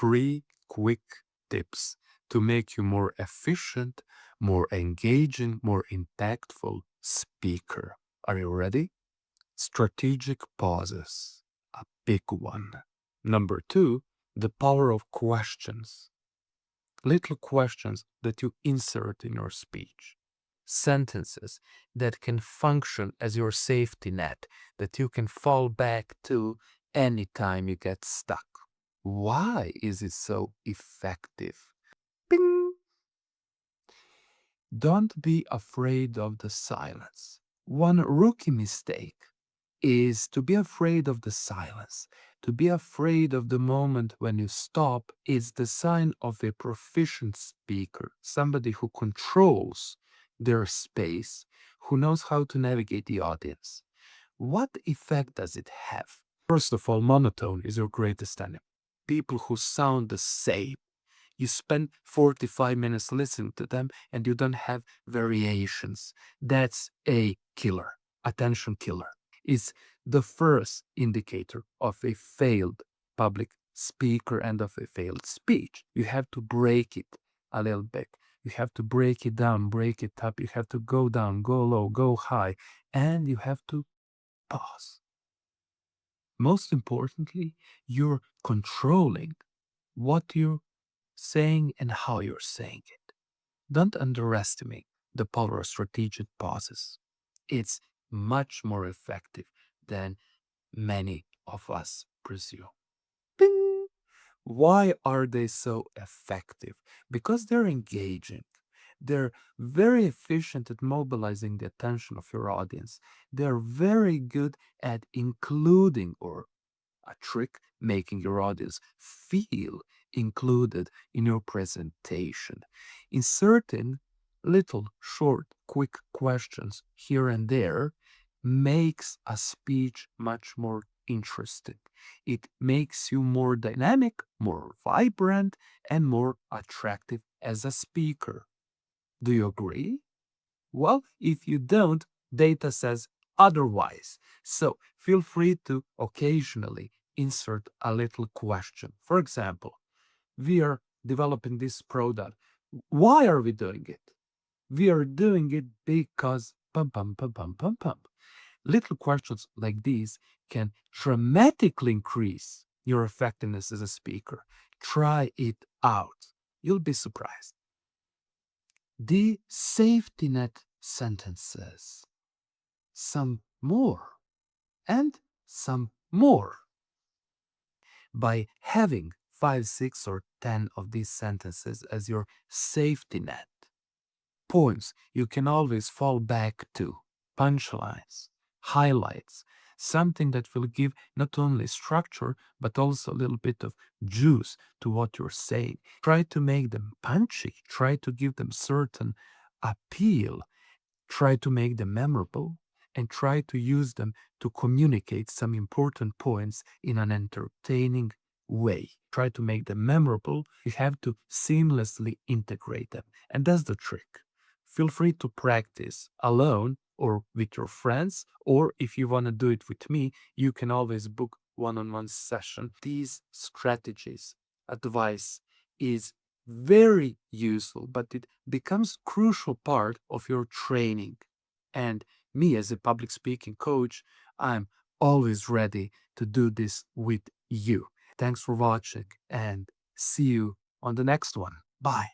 3 quick tips to make you more efficient, more engaging, more impactful speaker. Are you ready? Strategic pauses, a big one. Number 2, the power of questions. Little questions that you insert in your speech. Sentences that can function as your safety net, that you can fall back to anytime you get stuck. Why is it so effective? Bing! Don't be afraid of the silence. One rookie mistake is to be afraid of the silence. To be afraid of the moment when you stop is the sign of a proficient speaker, somebody who controls their space, who knows how to navigate the audience. What effect does it have? First of all, monotone is your greatest enemy. People who sound the same. You spend 45 minutes listening to them and you don't have variations. That's a killer, attention killer. It's the first indicator of a failed public speaker and of a failed speech. You have to break it a little bit. You have to break it down, break it up. You have to go down, go low, go high, and you have to pause. Most importantly, you're controlling what you're saying and how you're saying it. Don't underestimate the power of strategic pauses. It's much more effective than many of us presume. Bing! Why are they so effective? Because they're engaging. They're very efficient at mobilizing the attention of your audience. They're very good at including, or a trick, making your audience feel included in your presentation. Inserting little, short, quick questions here and there makes a speech much more interesting. It makes you more dynamic, more vibrant, and more attractive as a speaker. Do you agree? Well, if you don't, data says otherwise. So feel free to occasionally insert a little question. For example, we are developing this product. Why are we doing it? We are doing it because pum pum pum pum pum pum. Little questions like these can dramatically increase your effectiveness as a speaker. Try it out. You'll be surprised. The safety net sentences. Some more and some more. By having 5, 6, or 10 of these sentences as your safety net, points you can always fall back to, punchlines, highlights, something that will give not only structure but also a little bit of juice to what you're saying. Try to make them punchy, try to give them certain appeal, try to make them memorable, and try to use them to communicate some important points in an entertaining way. Try to make them memorable. You have to seamlessly integrate them. And that's the trick. Feel free to practice alone or with your friends, or if you want to do it with me, you can always book one-on-one session. These strategies, advice is very useful, but it becomes crucial part of your training. And me as a public speaking coach, I'm always ready to do this with you. Thanks for watching and see you on the next one. Bye.